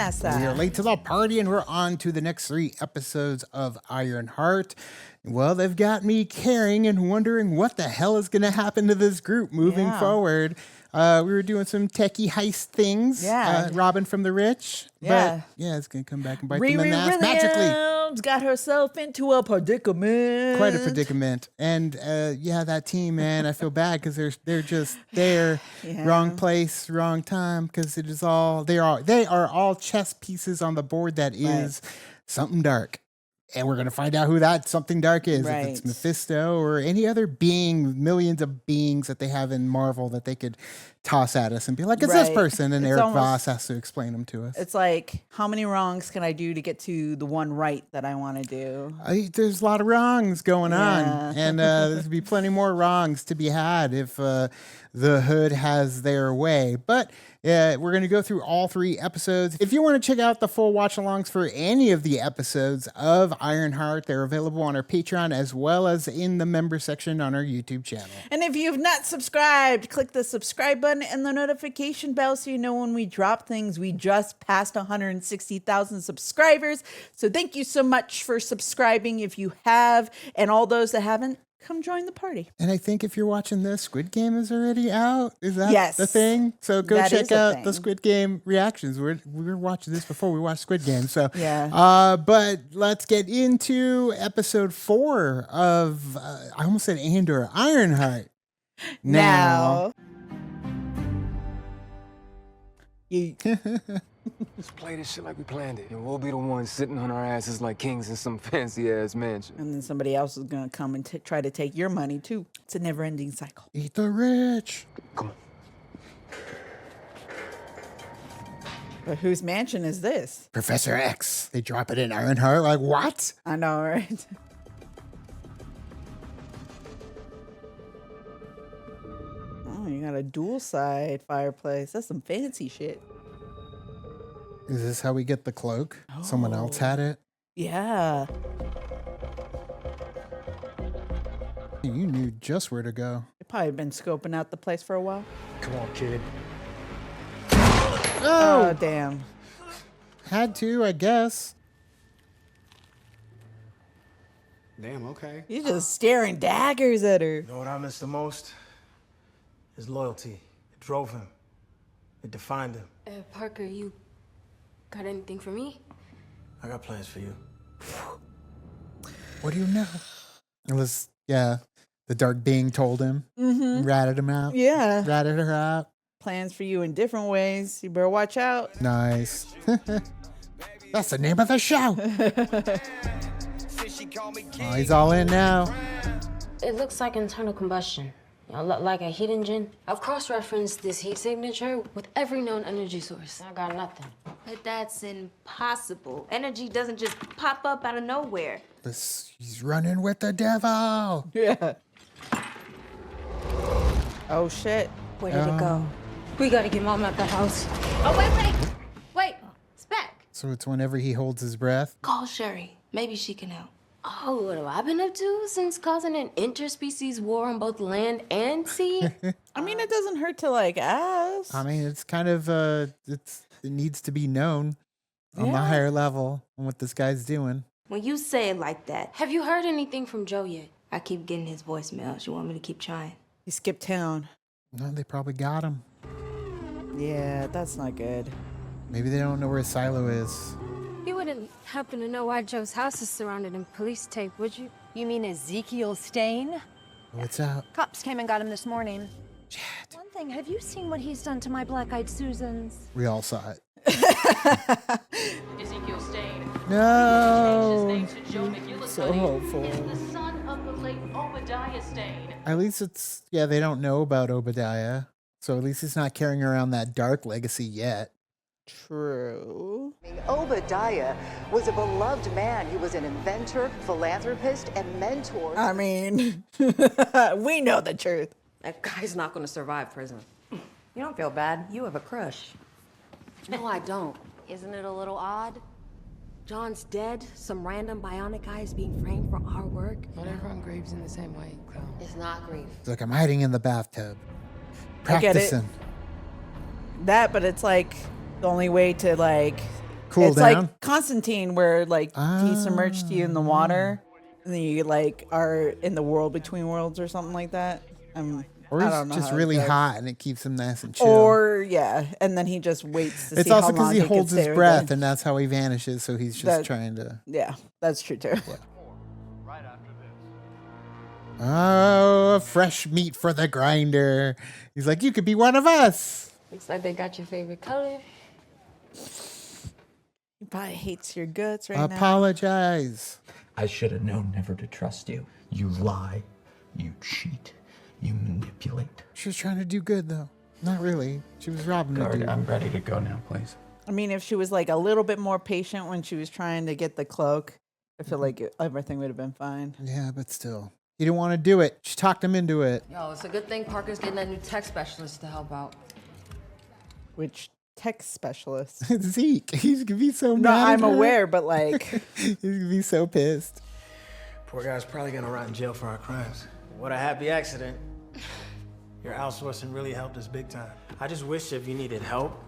amenaza. We are late to the party, and we're on to the next 3 episodes of Ironheart. Well, they've got me caring and wondering what the hell is going to happen to this group moving forward. We were doing some techie heist things, robbing from the rich. But yeah, it's going to come back and bite them in the ass magically. Got herself into a predicament. Quite a predicament. And that team, man, I feel bad because they're just there, wrong place, wrong time, because it is all they are all chess pieces on the board that is something dark. And we're going to find out who that something dark is. If it's Mephisto or any other being, millions of beings that they have in Marvel that they could toss at us and be like, it's this person. And Eric Voss has to explain them to us. It's like, how many wrongs can I do to get to the one right that I want to do? There's a lot of wrongs going on. And there's be plenty more wrongs to be had if the hood has their way. But we're going to go through all 3 episodes. If you want to check out the full watch-alongs for any of the episodes of Ironheart, they're available on our Patreon as well as in the member section on our YouTube channel. And if you've not subscribed, click the subscribe button and the notification bell so you know when we drop things. We just passed 160,000 subscribers. So thank you so much for subscribing if you have. And all those that haven't, come join the party. And I think if you're watching this, Squid Game is already out. Is that the thing? So go check out the Squid Game reactions. We were watching this before we watched Squid Game. So but let's get into episode 4 of I almost said Andor, Ironheart. Now. Let's play this shit like we planned it. And we'll be the ones sitting on our asses like kings in some fancy-ass mansion. And then somebody else is going to come and try to take your money, too. It's a never-ending cycle. Eat the rich. Come on. But whose mansion is this? Professor X. They drop it in Ironheart. Like, what? I know, right? Oh, you got a dual-side fireplace. That's some fancy shit. Is this how we get the cloak? Oh. Someone else had it? Yeah. You knew just where to go. You've probably been scoping out the place for a while. Come on, kid. Oh, damn. Had to, I guess. Damn, okay. You're just staring daggers at her. You know what I miss the most? His loyalty. It drove him. It defined him. Parker, you got anything for me? I got plans for you. What do you know? It was, the dark being told him. Mm-hmm. Ratted him out. Yeah. Ratted her out. Plans for you in different ways. You better watch out. Nice. That's the name of the show. Oh, he's all in now. It looks like internal combustion. Like a heat engine. I've cross-referenced this heat signature with every known energy source. I got nothing. But that's impossible. Energy doesn't just pop up out of nowhere. He's running with the devil. Yeah. Oh, shit. Where did it go? We gotta get Mom out the house. Oh, wait. Spec. So it's whenever he holds his breath. Call Sherry. Maybe she can help. Oh, what have I been up to since causing an interspecies war on both land and sea? I mean, it doesn't hurt to, ask. I mean, it's kind of, it needs to be known on the higher level on what this guy's doing. When you say it like that, Have you heard anything from Joe yet? I keep getting his voicemails. You want me to keep trying? He skipped town. No, they probably got him. Yeah, that's not good. Maybe they don't know where his silo is. You wouldn't happen to know why Joe's house is surrounded in police tape, would you? You mean Ezekiel Stain? What's up? Cops came and got him this morning. Chat. One thing, have you seen what he's done to my black-eyed Susans? We all saw it. Ezekiel Stain. No. So hopeful. Is the son of the late Obadiah Stain. At least it's, they don't know about Obadiah. So at least he's not carrying around that dark legacy yet. True. Obadiah was a beloved man. He was an inventor, philanthropist, and mentor. I mean, we know the truth. That guy's not going to survive prison. You don't feel bad. You have a crush. No, I don't. Isn't it a little odd? John's dead. Some random bionic guy is being framed for our work. Not everyone grieves in the same way, clown. It's not grief. It's like, I'm hiding in the bathtub. I get it. Practicing. That, but it's like the only way to Cool it's down. like Constantine, where like he submerged you in the water, and then you like are in the world between worlds or something like that. Or I he's don't know just how it really goes. hot and it keeps him nice and chill. Or yeah, and then he just waits to it's see also how because long he can holds his stay with breath it. and that's how he vanishes. So he's just trying to. Yeah, that's true too. Yeah. Oh, fresh meat for the grinder. He's like, you could be one of us. Looks like they got your favorite color. He probably hates your guts right now. Apologize. I should have known never to trust you. You lie, you cheat, you manipulate. She was trying to do good, though. Not really. She was robbing the Guard, dude. I'm ready to go now, please. I mean, if she was like a little bit more patient when she was trying to get the cloak, I feel like everything would have been fine. Yeah, but still. He didn't want to do it. She talked him into it. Yo, it's a good thing Parker's getting that new tech specialist to help out. Which tech specialist? Zeke. He's going to be so No, mad. I'm at her. aware, but like... He's going to be so pissed. Poor guy's probably gonna rot in jail for our crimes. What a happy accident. Your outsourcing really helped us big time. I just wish if you needed help,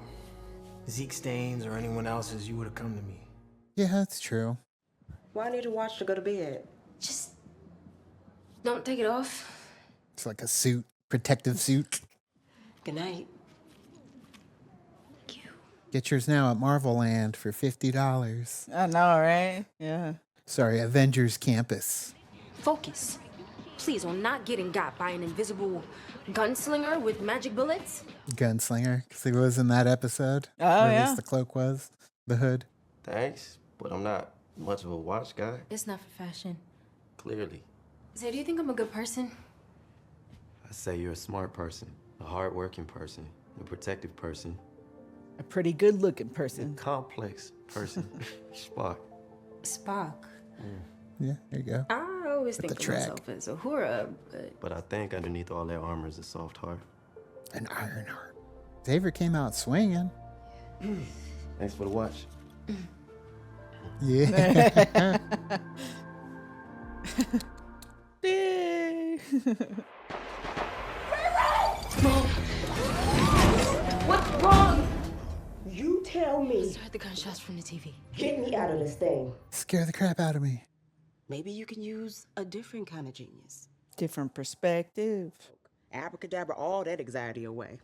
Zeke Staines or anyone else's, you would have come to me. Yeah, that's true. Why need to watch to go to bed? Just don't take it off. It's like a suit, protective suit. Good night. Get yours now at Marvel Land for $50. I know, right? Yeah. Sorry, Avengers Campus. Focus. Please on not getting got by an invisible gunslinger with magic bullets. Gunslinger, because he was in that episode. Oh, or at yeah. least the cloak was. The hood. Thanks, but I'm not much of a watch guy. It's not for fashion. Clearly. So do you think I'm a good person? I say you're a smart person, a hardworking person, a protective person, A pretty good-looking person. a complex person. Spock. Spock. Yeah, there you go. I always With think the of track. myself as a Uhura, But I think underneath all that armor is a soft heart. An Ironheart. Xavier came out swinging. Thanks for the watch. Yeah. What's wrong? You tell me. I heard the gunshots from the TV. Get me out of this thing. Scare the crap out of me. Maybe you can use a different kind of genius. Different perspective. Abracadabra all that anxiety away.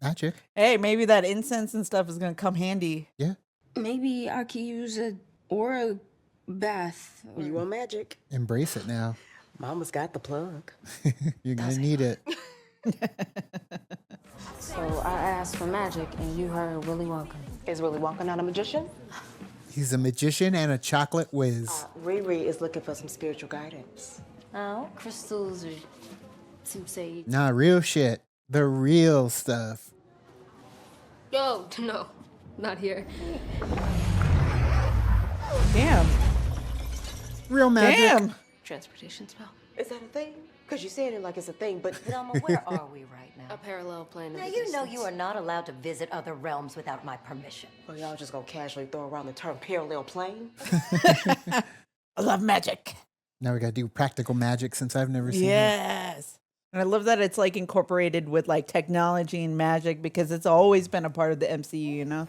Magic. Hey, maybe that incense and stuff is gonna come handy. Yeah. Maybe I could use a aura bath. You want magic? Embrace it now. Mama's got the plug. You're going to need it. So I asked for magic, and you heard Willy Wonka. Is Willy Wonka not a magician? He's a magician and a chocolate whiz. Riri is looking for some spiritual guidance. Oh, crystals or some sage. Nah, real shit. The real stuff. Yo, no, not here. Damn. Real magic. Damn. Transportation spell. Is that a thing? Because you're saying it like it's a thing, but... Velma, where are we right now? A parallel plane of Now, you know you are not allowed to visit other realms without my permission. Well, y'all just gonna casually throw around the term parallel plane? I love magic. Now we got to do practical magic since I've never seen it. Yes. And I love that it's like incorporated with like technology and magic because it's always been a part of the MCU, you know?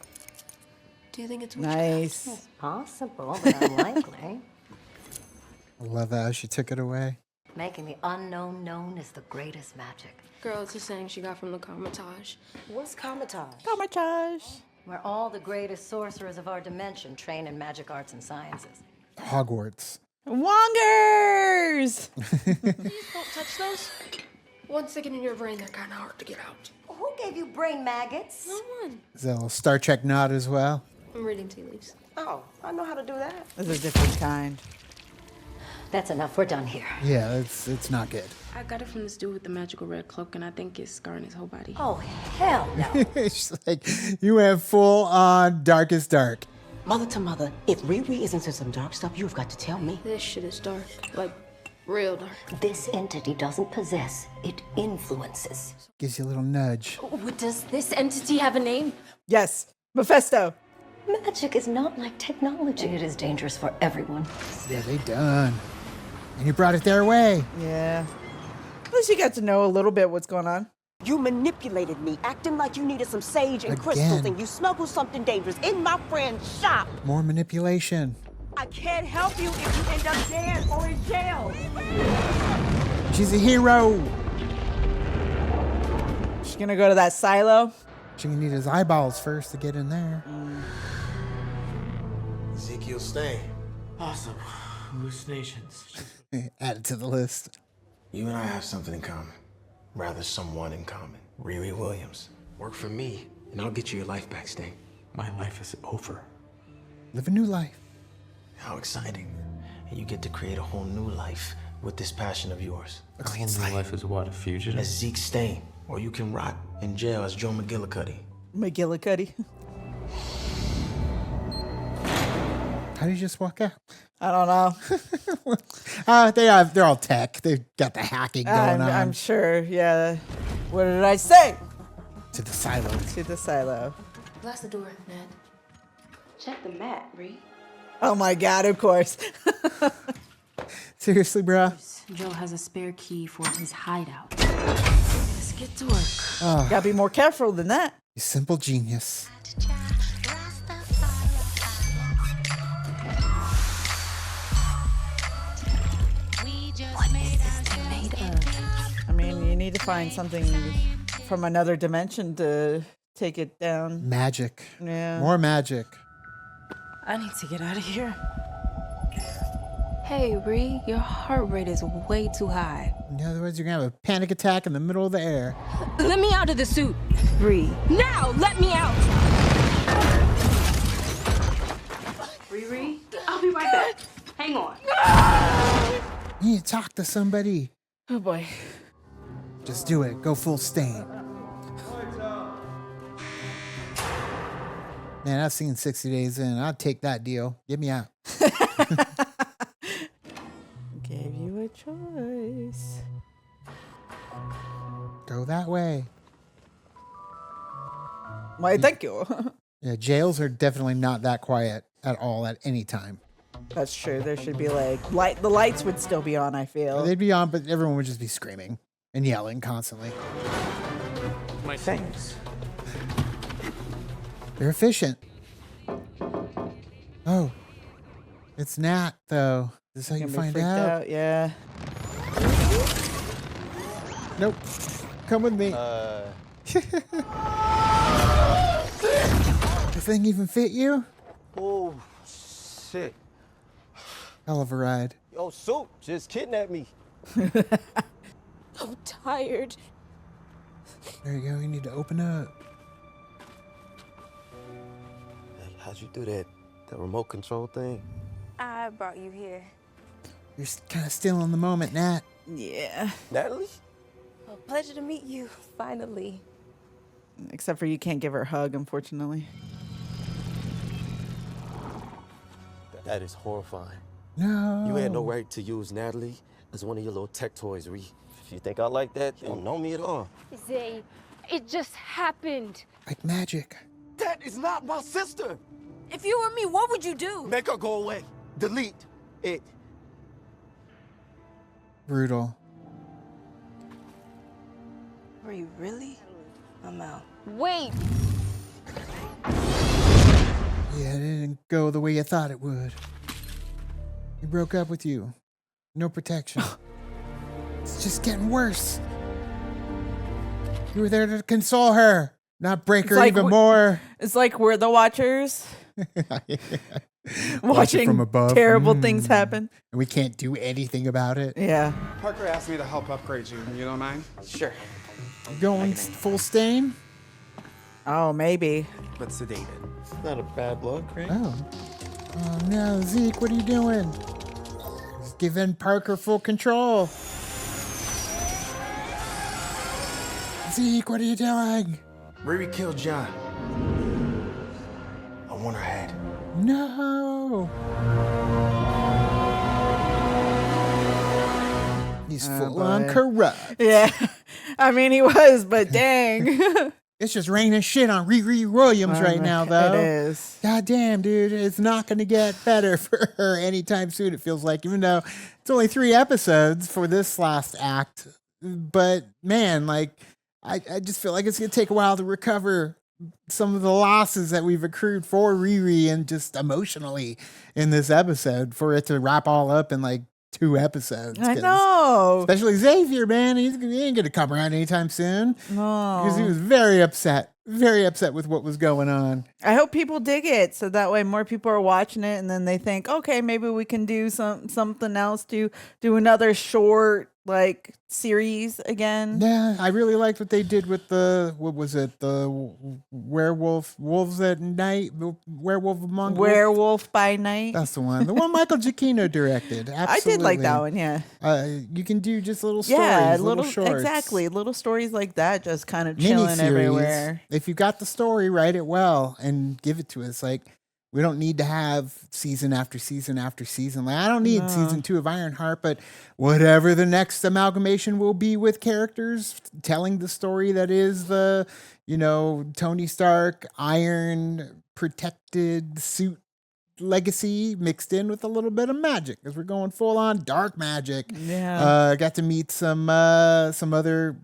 Do you think it's Nice. It's possible, but unlikely. I love how she took it away. Making the unknown known is the greatest magic. Girl, it's a saying she got from the Comitage. What's Comitage? Comitage. Where all the greatest sorcerers of our dimension train in magic arts and sciences. Hogwarts. Wongers! Please don't touch those. Once they get in your brain, they're kind of hard to get out. Who gave you brain maggots? No one. Is that a little Star Trek nod as well? I'm reading tea leaves. Oh, I know how to do that. It's a different kind. That's enough. We're done here. Yeah, it's not good. I got it from this dude with the magical red cloak, and I think it's scarring his whole body. Oh, hell no. It's like, you went full on darkest dark. Mother to mother, if Riri is into some dark stuff, you've got to tell me. This shit is dark. Like, real dark. This entity doesn't possess, it influences. Gives you a little nudge. Does this entity have a name? Yes. Mephisto. Magic is not like technology. It is dangerous for everyone. Yeah, they done. And you brought it their way. Yeah. At least you got to know a little bit what's going on. You manipulated me, acting like you needed some sage and crystals, and you smuggled something dangerous in my friend's shop. More manipulation. I can't help you if you end up dead or in jail. She's a hero. She's gonna go to that silo. She's gonna need his eyeballs first to get in there. Ezekiel Stain. Awesome. Hallucinations. Add it to the list. You and I have something in common. Rather, someone in common. Riri Williams. Work for me, and I'll get you your life back, Stain. My life is over. Live a new life. How exciting. And you get to create a whole new life with this passion of yours. My new life is what, a fugitive? As Zeke Stain. Or you can rot in jail as Joe McGillicuddy. McGillicuddy. How do you just walk out? I don't know. They're all tech. They've got the hacking going on. I'm sure. Yeah. What did I say? To the silo. To the silo. Blast the door, Ned. Check the mat, Ree. Oh my God! Of course. Seriously, bro. Joe has a spare key for his hideout. Let's get to work. Oh, Gotta be more careful than that. you simple genius. What is this thing made of? I mean, you need to find something from another dimension to take it down. Magic. Yeah. More magic. I need to get out of here. Hey, Ree, your heart rate is way too high. In other words, you're gonna have a panic attack in the middle of the air. Let me out of the suit, Ree. Now, let me out! Riri, I'll be right back. Hang on. You need to talk to somebody. Oh boy. Just do it. Go full Stain. Man, I've seen 60 Days In. I'd take that deal. Get me out. Gave you a choice. Go that way. Why, thank you. Yeah, jails are definitely not that quiet at all at any time. That's true. There should be like the lights would still be on, I feel. They'd be on, but everyone would just be screaming and yelling constantly. My thanks. They're efficient. Oh, it's Nat, though. Is this how you Gonna be find freaked out? Yeah. Nope. Come with me. The thing even fit you? Oh, shit. Hell of a ride. Yo, Soup just kidnapped me. I'm tired. There you go. You need to open up. Hey, how'd you do that remote control thing? I brought you here. You're kind of still in the moment, Nat. Yeah. Natalie? Well, pleasure to meet you, finally. Except for you can't give her a hug, unfortunately. That is horrifying. No. You had no right to use Natalie as one of your little tech toys, Ree. If you think I like that, you don't know me at all. Zay, it just happened. Like magic. That is not my sister. If you were me, what would you do? Make her go away. Delete it. Brutal. Were you really? I'm out. Wait! Yeah, it didn't go the way you thought it would. He broke up with you. No protection. It's just getting worse. You were there to console her, not break her even more. It's like we're the watchers. Watch it from above. Terrible things happen. And we can't do anything about it. Yeah. Parker asked me to help upgrade you. You don't mind? Sure. Going full Stain? Oh, maybe. But sedated. It's not a bad look, right? Oh. Oh no, Zeke, what are you doing? Just giving Parker full control. Zeke, what are you doing? Riri killed John. I want her head. No. He's full on corrupt. Yeah. I mean, he was, but dang. It's just raining shit on Riri Williams right now, though. It is. God damn, dude. It's not going to get better for her anytime soon, it feels like, even though it's only 3 episodes for this last act. But, man, like, I just feel like it's going to take a while to recover some of the losses that we've accrued for Riri and just emotionally in this episode for it to wrap all up in like 2 episodes. I know. Especially Xavier, man. He ain't going to come around anytime soon. No. Because he was very upset with what was going on. I hope people dig it so that way more people are watching it and then they think, okay, maybe we can do something else to do another short like series again. Yeah, I really liked what they did with the wolves at night, werewolf among Werewolf by Night. That's the one Michael Giacchino directed. Absolutely. I did like that one. Yeah, you can do just little stories, little shorts, exactly, little stories like that, just kind of chilling everywhere. If you got the story, write it well and give it to us. Like, we don't need to have season after season after season. Like, I don't need season 2 of Ironheart, but whatever the next amalgamation will be with characters telling the story that is the, Tony Stark iron protected suit legacy mixed in with a little bit of magic, because we're going full on dark magic. Yeah. Got to meet some other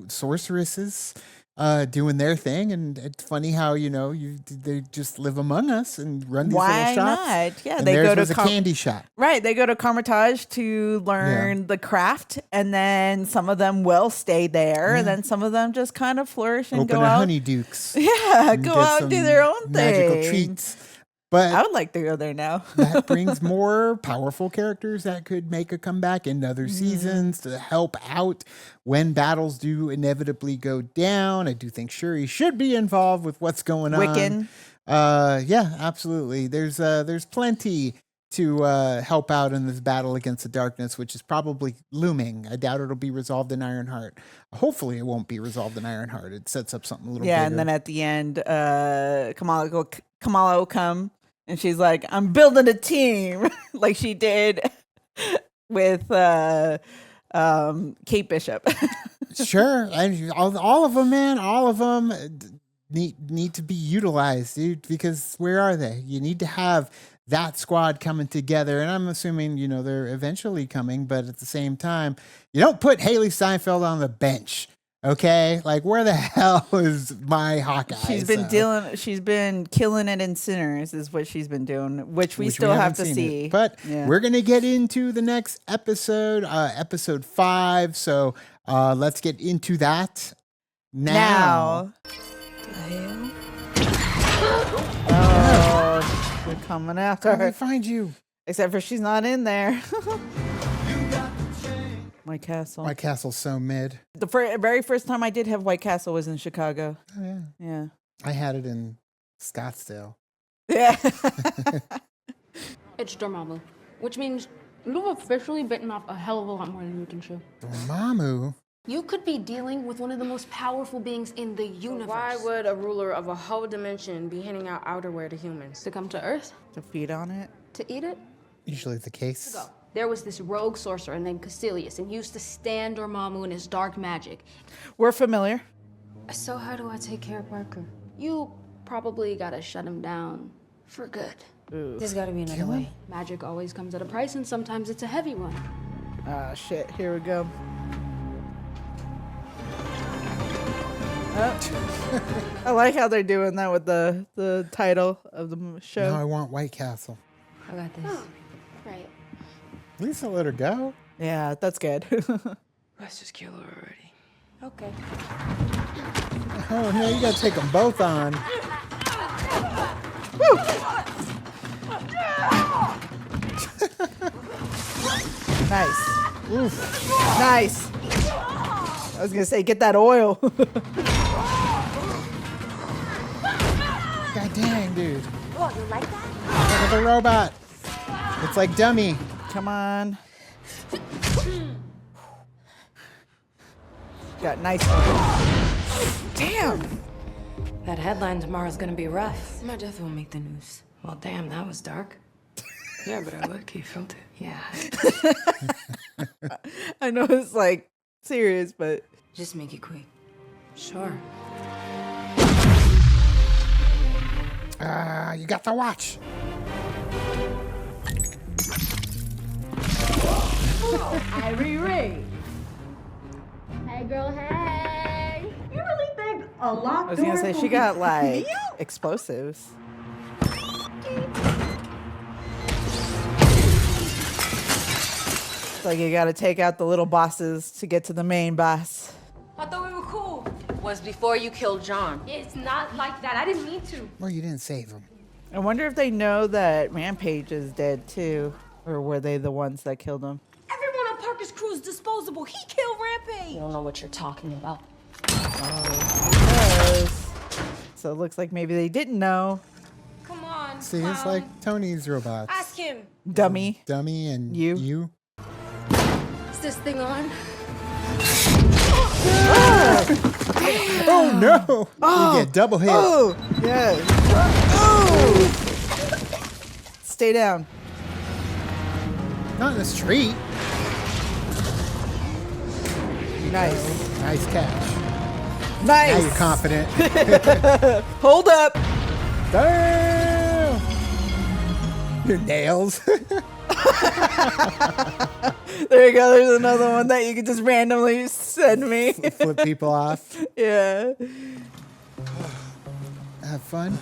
sorceresses doing their thing, and it's funny how they just live among us and run these little shops. Why not? Yeah, and they go to a candy shop. Right, they go to Carmitage to learn the craft, and then some of them will stay there, and then some of them just kind of flourish and Open go a out. Honeydukes. Yeah, go out and do their own thing. Magical treats. But I would like to go there now. that brings more powerful characters that could make a comeback in other seasons to help out when battles do inevitably go down. I do think Shuri should be involved with what's going on. Wiccan. Yeah, absolutely. There's plenty to help out in this battle against the darkness, which is probably looming. I doubt it'll be resolved in Ironheart. Hopefully it won't be resolved in Ironheart. It sets up something a little bigger. And then at the end, Kamala will come. And she's like, I'm building a team like she did with Kate Bishop. Sure. And all of them, man, all of them need to be utilized, dude, because where are they? You need to have that squad coming together. And I'm assuming, they're eventually coming, but at the same time, you don't put Haley Steinfeld on the bench. Okay, like, where the hell is my Hawkeye? She's been killing it in Sinners, is what she's been doing, which we still have to see. But we're gonna get into the next episode, episode 5. So let's get into that now. Oh, they're coming after her. How do they find you? Except for she's not in there. White Castle. White Castle's so mid. The very first time I did have White Castle was in Chicago. Oh, yeah. Yeah. I had it in Scottsdale. Yeah. It's Dormammu, which means you've officially bitten off a hell of a lot more than you can chew. Dormammu? You could be dealing with one of the most powerful beings in the universe. Why would a ruler of a whole dimension be handing out outerwear to humans? To come to Earth? To feed on it? To eat it? Usually the case. There was this rogue sorcerer named Caecilius, and he used to stand Dormammu in his dark magic. We're familiar. So how do I take care of Parker? You probably gotta shut him down for good. Ooh. There's gotta be another way. Magic always comes at a price, and sometimes it's a heavy one. Ah, shit. Here we go. Oh. I like how they're doing that with the title of the show. No, I want White Castle. I got this. Oh, right. Lisa, let her go. Yeah, that's good. Let's just kill her already. Okay. Oh, no, you gotta take them both on. Woo! Nice. Oof. Nice. I was gonna say, get that oil. God dang, dude. Oh, you like that? Look at the robot. It's like Dummy. Come on. Got nice one. Damn. That headline tomorrow's gonna be rough. My death won't make the news. Well, damn, that was dark. Yeah, but I like you felt it. Yeah. I know it's like serious, but just make it quick. Sure. You got the watch. Hi, Riri. Hey, girl, hey. A locked I was gonna door say will she be got like cute. explosives. It's like you gotta take out the little bosses to get to the main boss. I thought we were cool. Was before you killed John. It's not like that. I didn't mean to. Well, you didn't save him. I wonder if they know that Rampage is dead too, or were they the ones that killed him? Everyone on Parker's crew is disposable. He killed Rampage. You don't know what you're talking about. Yes. So it looks like maybe they didn't know. Come on. See, it's like Tony's robots. Ask him. Dummy. Dummy and you. Is this thing on? Oh no! You get double hit. Oh, yes. Oh. Stay down. Not in the street. Nice. Nice catch. Nice. Now you're confident. Hold up. Damn! Your nails. There you go. There's another one that you can just randomly send me. Flip people off. Yeah. Have fun.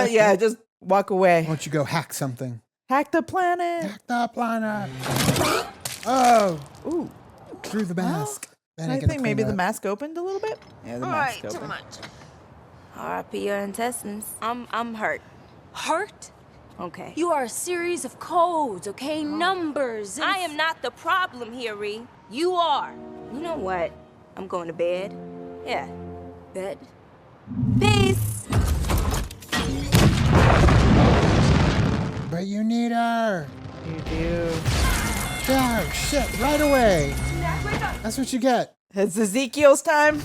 Yeah, just walk away. Why don't you go hack something? Hack the planet. Hack the planet. Oh. Ooh. Through the mask. That I ain't gonna think maybe clean the up. mask opened a little bit. Yeah, the mask Too opened. much. R.I.P. your intestines. I'm hurt. Hurt? Okay. You are a series of codes, okay? Numbers. I am not the problem here, Ree. You are. You know what? I'm going to bed. Yeah. Bed. Peace. But you need her. You do. Yeah, shit, right away. That's what you get. It's Ezekiel's time.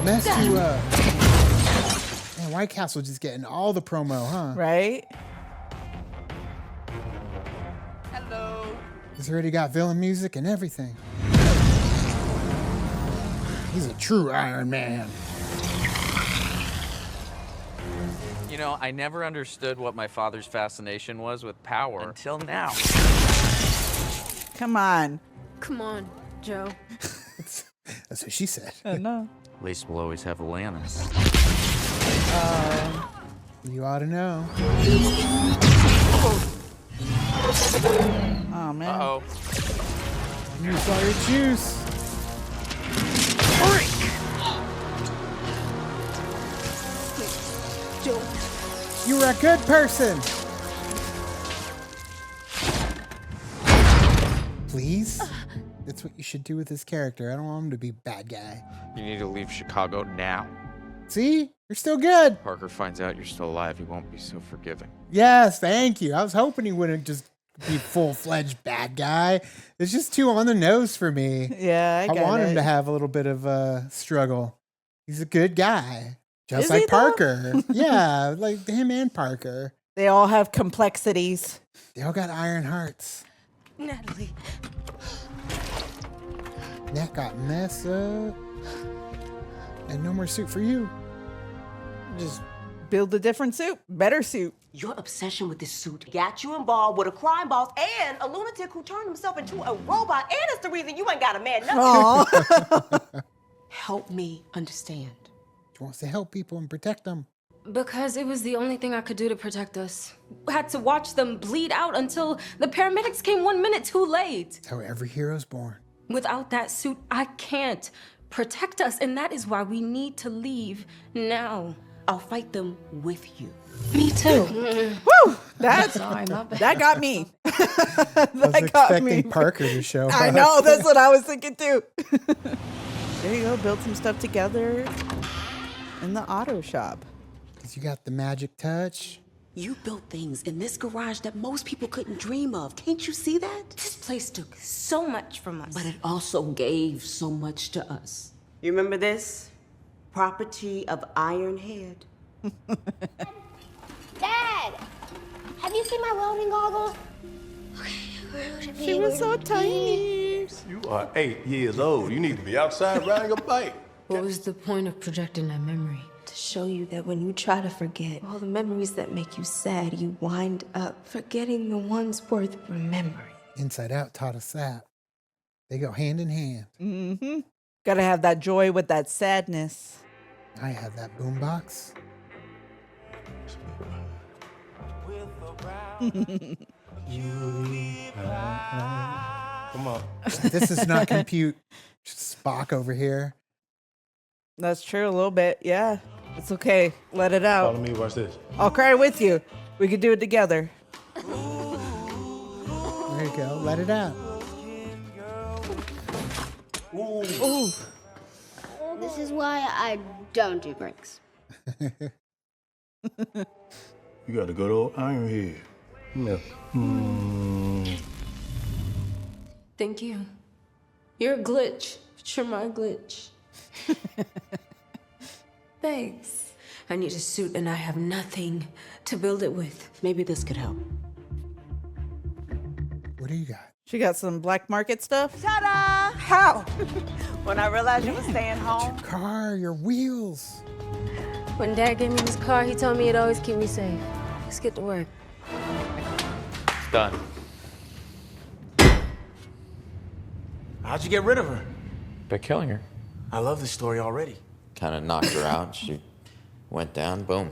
Messed you up. Man, White Castle just getting all the promo, huh? Right? Hello. He's already got villain music and everything. He's a true Iron Man. You know, I never understood what my father's fascination was with power until now. Come on. Come on, Joe. That's what she said. I know. At least we'll always have Alanis. You ought to know. Oh, man. Uh-oh. Use all your juice. Joe. You were a good person. Please? That's what you should do with this character. I don't want him to be a bad guy. You need to leave Chicago now. See? You're still good. Parker finds out you're still alive, he won't be so forgiving. Yes, thank you. I was hoping he wouldn't just be full-fledged bad guy. It's just too on the nose for me. Yeah, I want him it. to have a little bit of a struggle. He's a good guy. Just Is like he, though? Parker. Yeah, like him and Parker. They all have complexities. They all got iron hearts. Natalie. That got messed up. And no more suit for you. Just build a different suit. Better suit. Your obsession with this suit got you involved with a crime boss and a lunatic who turned himself into a robot, and it's the reason you ain't got a man nothing. Help me understand. She wants to help people and protect them. Because it was the only thing I could do to protect us. Had to watch them bleed out until the paramedics came 1 minute too late. That's how every hero's born. Without that suit, I can't protect us, and that is why we need to leave now. I'll fight them with you. Me too. Woo! That's Sorry, my bad. that got me. I was expecting Parker to show up. I know, that's what I was thinking too. There you go, build some stuff together in the auto shop. Because you got the magic touch. You built things in this garage that most people couldn't dream of. Can't you see that? This place took so much from us. But it also gave so much to us. You remember this? Property of Ironheart. Dad! Have you seen my welding goggles? She was so tiny. You are 8 years old. You need to be outside riding a bike. What was the point of projecting that memory? To show you that when you try to forget all the memories that make you sad, you wind up forgetting the ones worth remembering. Inside Out taught us that. They go hand in hand. Mm-hmm. Gotta have that joy with that sadness. I have that boombox. Come on. This is not compute. Spock over here. That's true, a little bit. Yeah. It's okay. Let it out. Follow me, watch this. I'll cry with you. We could do it together. There you go. Let it out. Ooh. This is why I don't do breaks. You got a good old Ironheart. Yeah. Thank you. You're a glitch, but you're my glitch. Thanks. I need a suit and I have nothing to build it with. Maybe this could help. What do you got? She got some black market stuff. Ta-da! How? When I realized you were staying home. Your car, your wheels. When Dad gave me this car, he told me it'd always keep me safe. Let's get to work. It's done. How'd you get rid of her? By killing her. I love this story already. Kind of knocked her out. She went down, boom.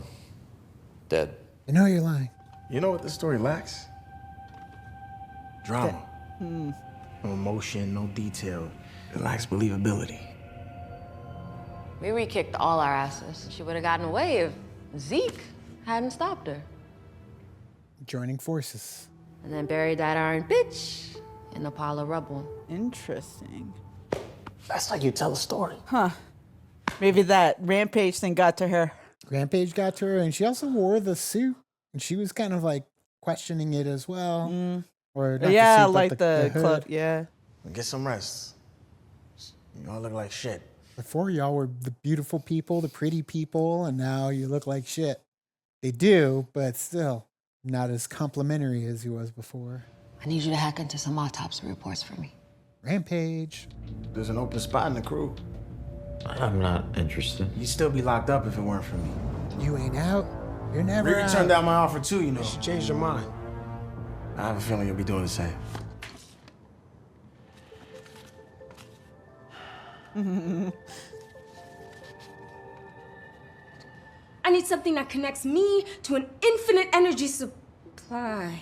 Dead. I know you're lying. You know what this story lacks? Drama. Hmm. No emotion, no detail. It lacks believability. Riri kicked all our asses. She would have gotten away if Zeke hadn't stopped her. Joining forces. And then buried that iron bitch in a pile of rubble. Interesting. That's like you tell a story. Huh. Maybe that rampage thing got to her. Rampage got to her, and she also wore the suit, and she was kind of like questioning it as well. Or not Yeah, the suit, like but the hood. club. Yeah. Get some rest. You all look like shit. Before y'all were the beautiful people, the pretty people, and now you look like shit. They do, but still not as complimentary as he was before. I need you to hack into some autopsy reports for me. Rampage. There's an open spot in the crew. I'm not interested. You'd still be locked up if it weren't for me. You ain't out. You're never Riri out. turned down my offer too, you know. She changed her mind. I have a feeling you'll be doing the same. I need something that connects me to an infinite energy supply.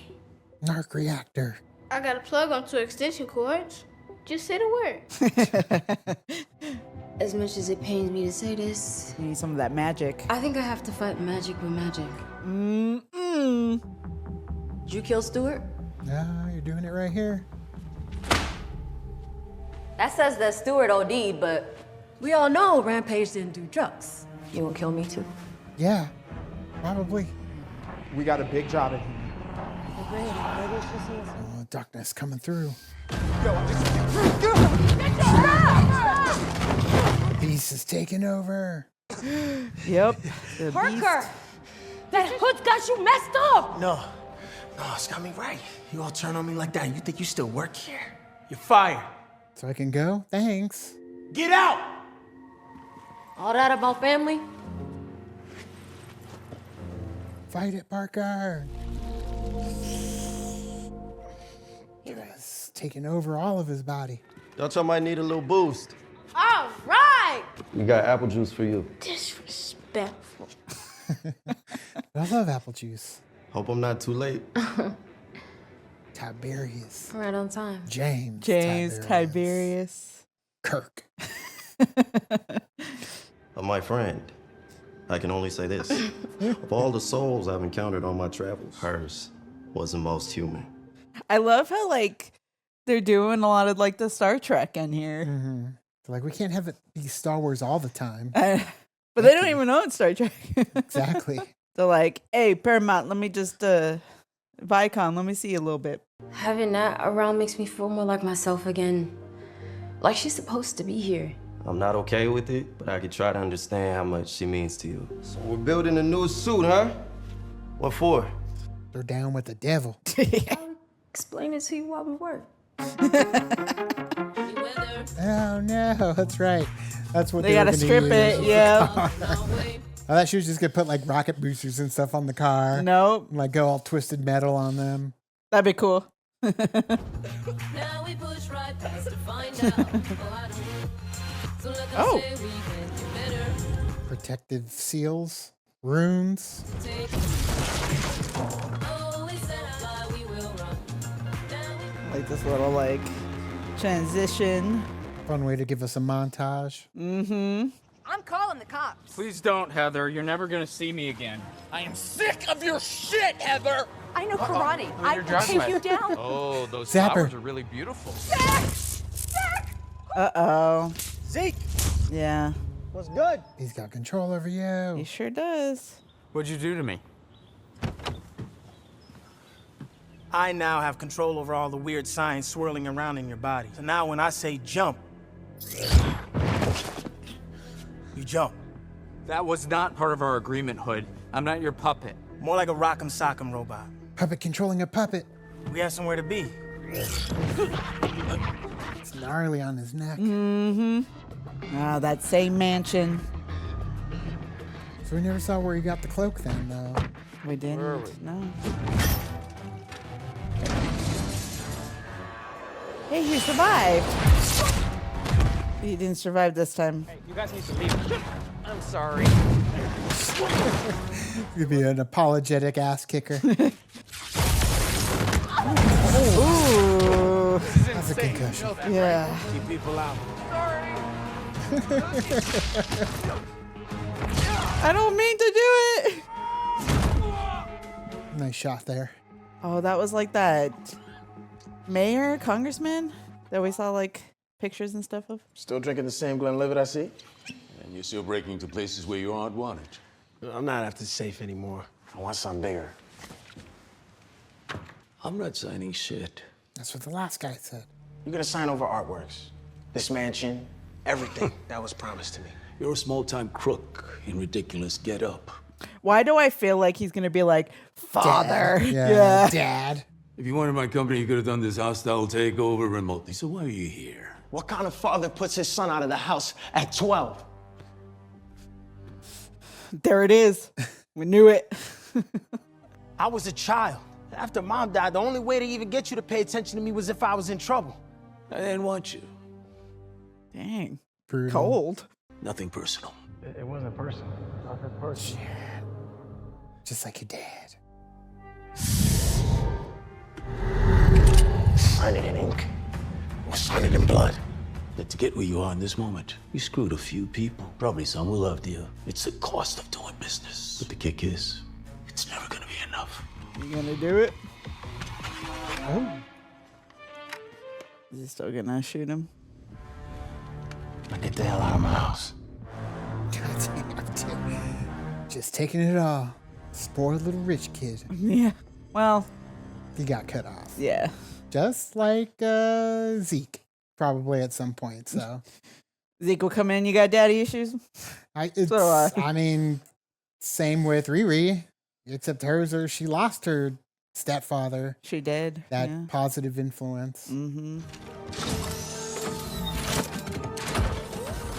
Narc reactor. I got a plug on 2 extension cords. Just say the word. As much as it pains me to say this, You need some of that magic. I think I have to fight magic with magic. Mm-mm. Did you kill Stuart? No, you're doing it right here. That says that Stuart OD'd, but we all know Rampage didn't do drugs. You gonna kill me too? Yeah, probably. We got a big job at hand. Oh, darkness coming through. Beast is taking over. Yep. The Parker! That hood's got you messed up! No, it's got me right. You all turn on me like that, and you think you still work here? You're fired. So I can go? Thanks. Get out! All that about family? Fight it, Parker. Yes, taking over all of his body. Don't y'all might need a little boost. All right! We got apple juice for you. Disrespectful. I love apple juice. Hope I'm not too late. Tiberius. Right on time. James Tiberius. Kirk. My friend, I can only say this. Of all the souls I've encountered on my travels, hers was the most human. I love how like they're doing a lot of like the Star Trek in here. Mm-hmm. So, like, we can't have it be Star Wars all the time. But they don't even know it's Star Trek. Exactly. They're like, hey, Paramount, let me just Vicon, let me see a little bit. Having that around makes me feel more like myself again. Like she's supposed to be here. I'm not okay with it, but I could try to understand how much she means to you. So we're building a new suit, huh? What for? They're down with the devil. Explain it to you while we work. Oh no, that's right. That's what They gotta were gonna strip use. it, yeah. I thought she was just gonna put like rocket boosters and stuff on the car. Nope. Like go all twisted metal on them. That'd be cool. Now we push right past to find out. So like I Oh. say, we can do better. Protective seals, runes. Like this little like transition. Fun way to give us a montage. Mm-hmm. I'm calling the cops. Please don't, Heather. You're never gonna see me again. I am sick of your shit, Heather! I know karate. Oh, I you're will driving take you down. Oh, those Zapper. flowers are really beautiful. Uh-oh. Zeke, Yeah. what's good? He's got control over you. He sure does. What'd you do to me? I now have control over all the weird signs swirling around in your body. So now when I say jump, you jump. That was not part of our agreement, Hood. I'm not your puppet. More like a rock'em sock'em robot. Puppet controlling a puppet. We have somewhere to be. It's gnarly on his neck. Mm-hmm. Ah, that same mansion. So we never saw where he got the cloak then, though. We didn't. Where are we? No. Hey, he survived. He didn't survive this time. Hey, you guys need to leave. I'm sorry. He'd be an apologetic ass kicker. Ooh. That's a concussion. Yeah. Keep people out. I don't mean to do it. Nice shot there. Oh, that was like that mayor, congressman that we saw like pictures and stuff of. Still drinking the same Glenlivet I see? And you're still breaking into places where you aren't wanted. I'm not after safe anymore. I want something bigger. I'm not signing shit. That's what the last guy said. You're gonna sign over artworks. This mansion, everything that was promised to me. You're a small-time crook in ridiculous get-up. Why do I feel like he's gonna be like father? Dad. Yeah, Dad. If you wanted my company, you could have done this hostile takeover remotely. So why are you here? What kind of father puts his son out of the house at 12? There it is. We knew it. I was a child. After mom died, the only way to even get you to pay attention to me was if I was in trouble. I didn't want you. Dang. Brutal. Cold. Nothing personal. It wasn't personal. Nothing personal. Just like your dad. Sign it in ink. Or sign it in blood. But to get where you are in this moment, you screwed a few people. Probably some who loved you. It's the cost of doing business. But the kick is, it's never gonna be enough. You gonna do it? Oh. Is he still gonna shoot him? Now get the hell out of my house. Just taking it all. Spoiled little rich kid. Yeah. Well, he got cut off. Yeah. Just like Zeke, probably at some point. So Zeke will come in. You got daddy issues? I mean, same with Riri, except hers, or she lost her stepfather. She did. That yeah. positive influence. Mm-hmm.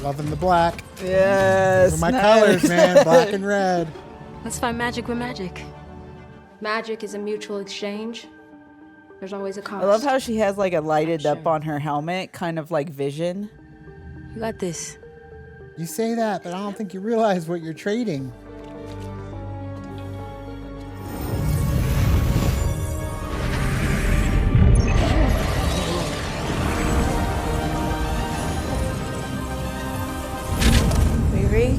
Loving the black. Yes. Those are my colors, man. Black and red. Let's find magic with magic. Magic is a mutual exchange. There's always a cost. I love how she has like a lighted up on her helmet, kind of like vision. You got this. You say that, but I don't think you realize what you're trading. Riri?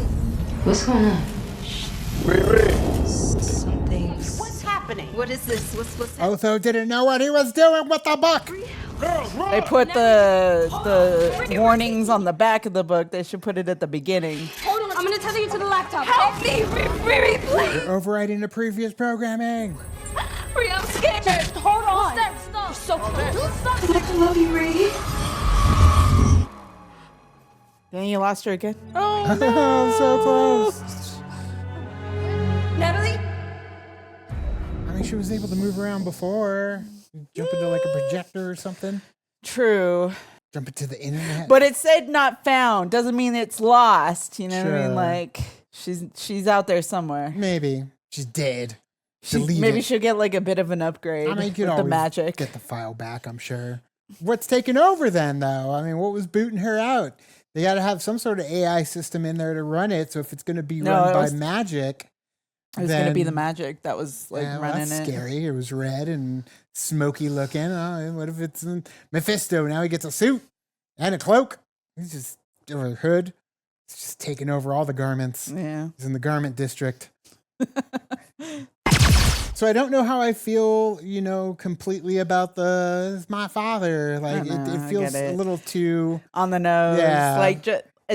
What's going on? Riri! Something's... What's happening? What is this? What's happening? Otho didn't know what he was doing with the book. They put the warnings on the back of the book. They should put it at the beginning. Hold on, I'm gonna tether you to the laptop. Help me, Riri, please. You're overriding the previous programming. Riri, I'm scared. Hold on. Stop. You're so close. Stop. I love you, Riri. Then you lost her again. Oh no, so close. Natalie? I mean, she was able to move around before. Jump into like a projector or something. True. Jump into the internet. But it said not found. Doesn't mean it's lost. You know what I mean? Sure. Like she's out there somewhere. Maybe. She's dead. Maybe she'll get like a bit of an upgrade I mean, you with could the always magic. get the file back, I'm sure. What's taking over then, though? I mean, what was booting her out? They got to have some sort of AI system in there to run it. So if it's going to be run by magic, it was going to be the magic that was like running that's it. Scary. It was red and smoky looking. What if it's Mephisto? Now he gets a suit and a cloak. He's just or a hood. He's just taking over all the garments. Yeah, he's in the garment district. So I don't know how I feel, completely about my father. Like it feels a little too on the nose. Yeah. Like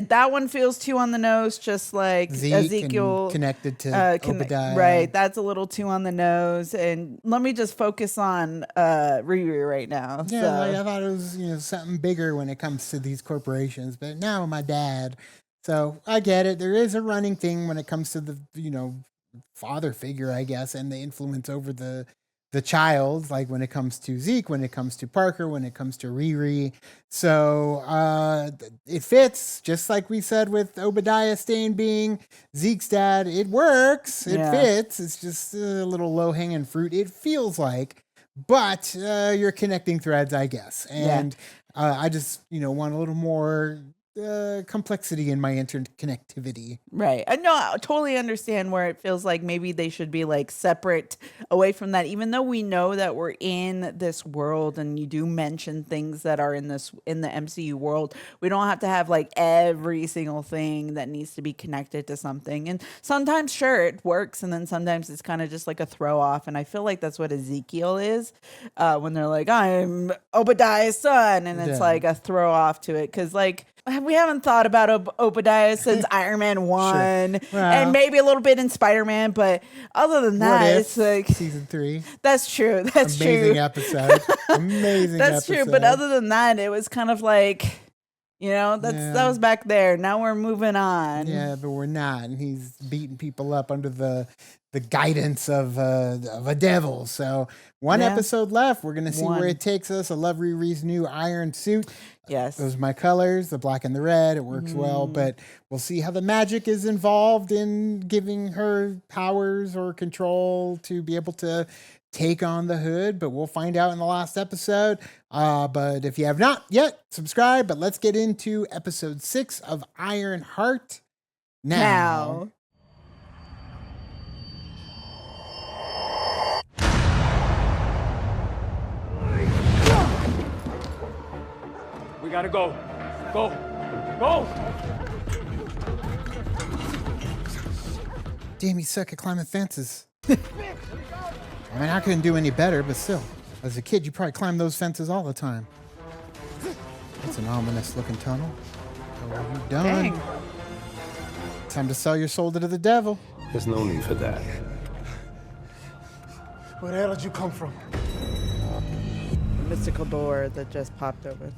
that one feels too on the nose, just like Ezekiel connected to Obadiah. Right, that's a little too on the nose. And let me just focus on Riri right now. Yeah, so. like I thought it was something bigger when it comes to these corporations, but now my dad. So I get it. There is a running thing when it comes to the father figure, I guess, and the influence over the child, like when it comes to Zeke, when it comes to Parker, when it comes to Riri. So it fits, just like we said with Obadiah Stane being Zeke's dad. It works. It fits. It's just a little low-hanging fruit, it feels like. But you're connecting threads, I guess. And I just, want a little more complexity in my interconnectivity. Right. I know. I totally understand where it feels like maybe they should be like separate away from that, even though we know that we're in this world and you do mention things that are in the MCU world. We don't have to have like every single thing that needs to be connected to something. And sometimes, sure, it works. And then sometimes it's kind of just like a throw off. And I feel like that's what Ezekiel is when they're like, I'm Obadiah's son. And it's like a throw off to it. Cause like, we haven't thought about Obadiah since Iron Man 1 and maybe a little bit in Spider-Man, but other than that, it's like season 3. That's true. That's amazing episode. Amazing that's episode. true. But other than that, it was kind of like, that was back there. Now we're moving on. Yeah, but we're not. And he's beating people up under the guidance of a devil. So one episode left. We're going to see where it takes us. I love Riri's new iron suit. Yes. Those are my colors, the black and the red. It works well, but we'll see how the magic is involved in giving her powers or control to be able to take on the hood, but we'll find out in the last episode. But if you have not yet, subscribe. But let's get into episode 6 of Ironheart now. We gotta go. Go. Go! Damn, you suck at climbing fences. I mean, I couldn't do any better, but still. As a kid, you probably climbed those fences all the time. That's an ominous looking tunnel. What are you done? Dang. Time to sell your soul to the devil. There's no need for that. Where the hell did you come from? The mystical door that just popped open.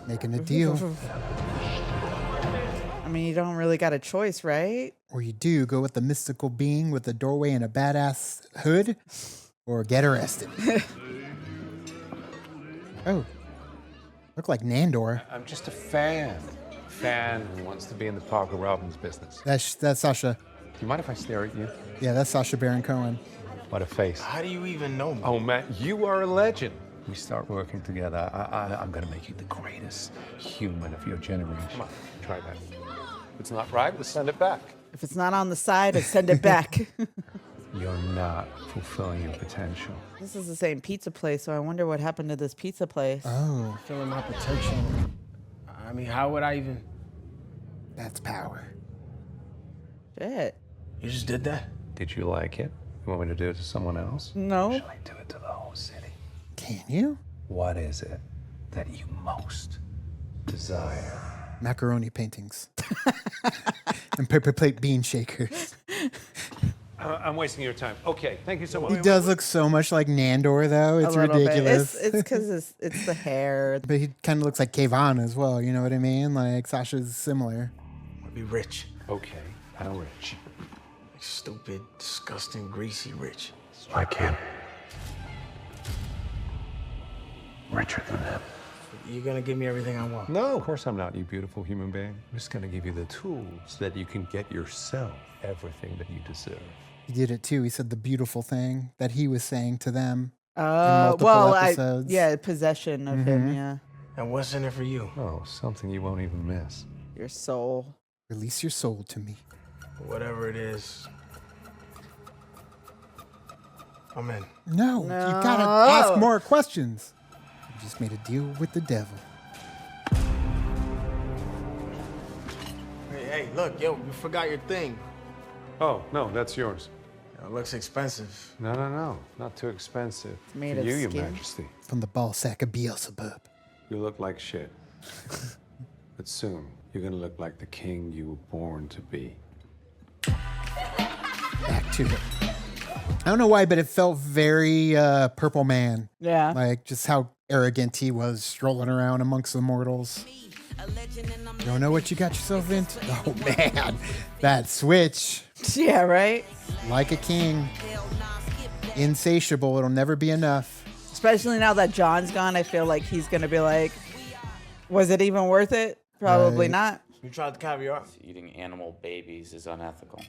Making a deal. I mean, you don't really got a choice, right? Or you do go with the mystical being with a doorway and a badass hood, or get arrested. Oh, look like Nandor. I'm just a fan. Fan who wants to be in the Parker Robbins business. That's Sasha. Do you mind if I stare at you? Yeah, that's Sacha Baron Cohen. What a face. How do you even know me? Oh, man, you are a legend. We start working together. I'm going to make you the greatest human of your generation. Come on, try that. If it's not right, we'll send it back. If it's not on the side, I send it back. You're not fulfilling your potential. This is the same pizza place, so I wonder what happened to this pizza place. Oh. Feeling my potential. I mean, how would I even... That's power. Shit. You just did that? Did you like it? You want me to do it to someone else? No. Shall I do it to the whole city? Can you? What is it that you most desire? Macaroni paintings. And paper plate bean shakers. I'm wasting your time. Okay, thank you so much. He does look so much like Nandor, though. It's ridiculous. It's because it's the hair. But he kind of looks like Kayvon as well. You know what I mean? Like Sasha's similar. I'd be rich. Okay, how rich? Like stupid, disgusting, greasy rich. Like him. Richer than him. You're gonna give me everything I want. No, of course I'm not, you beautiful human being. I'm just gonna give you the tools so that you can get yourself everything that you deserve. He did it too. He said the beautiful thing that he was saying to them in multiple episodes. Yeah, possession of him, yeah. And what's in it for you? Oh, something you won't even miss. Your soul. Release your soul to me. Whatever it is. I'm in. No, you gotta ask more questions. You just made a deal with the devil. Hey, look, yo, you forgot your thing. Oh, no, that's yours. It looks expensive. No, not too expensive. made For of you, Your skin? Majesty. From the ball sack of Beelzebub. You look like shit. But soon, you're gonna look like the king you were born to be. Back to it. I don't know why, but it felt very Purple Man. Yeah. Like just how arrogant he was strolling around amongst the mortals. You don't know what you got yourself into? Oh, man. That switch. Yeah, right? Like a king. Insatiable. It'll never be enough. Especially now that John's gone, I feel like he's going to be like, was it even worth it? Probably Right. not. You tried the caviar? Eating animal babies is unethical.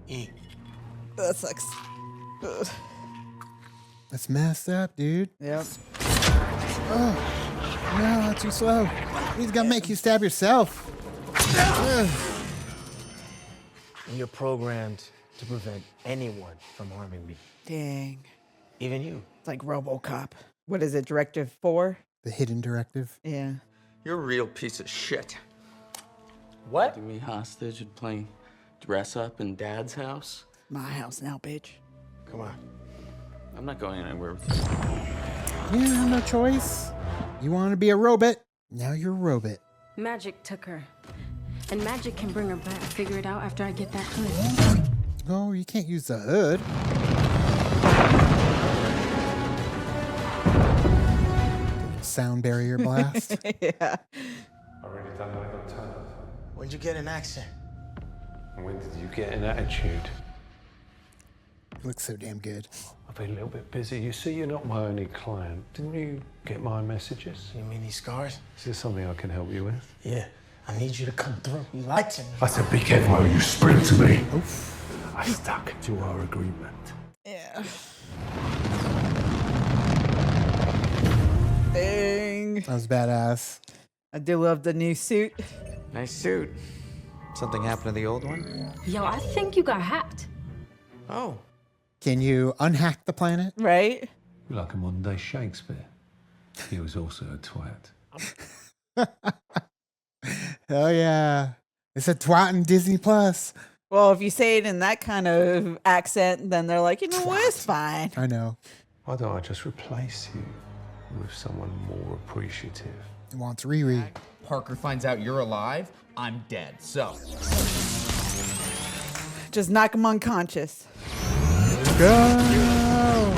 Eat. That sucks. Ugh. That's messed up, dude. Yep. Oh, no, too slow. He's gonna make you stab yourself. Ugh. You're programmed to prevent anyone from harming me. Dang. Even you. It's like RoboCop. What is it, Directive 4? The hidden directive. Yeah. You're a real piece of shit. What? Holding me hostage and playing dress up in Dad's house? My house now, bitch. Come on. I'm not going anywhere with you. You have no choice. You want to be a robot? Now you're a robot. Magic took her. And magic can bring her back. Figure it out after I get that hood. Oh, you can't use the hood. Sound barrier blast. Yeah. Already done that a ton. When'd you get an accent? When did you get an attitude? Looks so damn good. I've been a little bit busy. You see, you're not my only client. Didn't you get my messages? You mean these scars? Is there something I can help you with? Yeah. I need you to come through. You lied to me. I said, be careful how you speak to me. Oof. I stuck to our agreement. Yeah. Dang. That was badass. I do love the new suit. Nice suit. Something happened to the old one? Yo, I think you got hacked. Oh. Can you unhack the planet? Right? You're like a modern day Shakespeare. He was also a twat. Oh, yeah. It's a twat in Disney Plus. Well, if you say it in that kind of accent, then they're like, you know what, it's fine. I know. Why don't I just replace you with someone more appreciative? He wants Riri. Parker finds out you're alive, I'm dead. So, Just knock him unconscious. Go!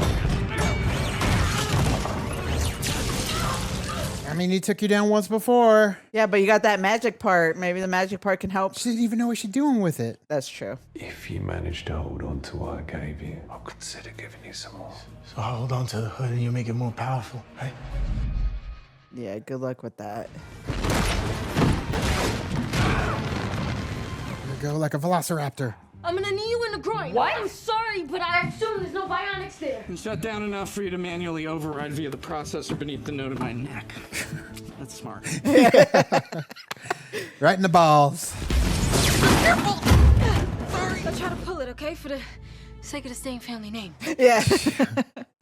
I mean, he took you down once before. Yeah, but you got that magic part. Maybe the magic part can help. She didn't even know what she's doing with it. That's true. If you manage to hold on to what I gave you, I'll consider giving you some more. So hold on to the hood and you make it more powerful, right? Yeah, good luck with that. Here we go, like a velociraptor. I'm gonna knee you in the groin. What? I'm sorry, but I assume there's no bionics there. Shut down enough for you to manually override via the processor beneath the node of my neck. That's smart. Right in the balls. Careful! Sorry. I'll try to pull it, okay? For the sake of the staying family name. Yeah.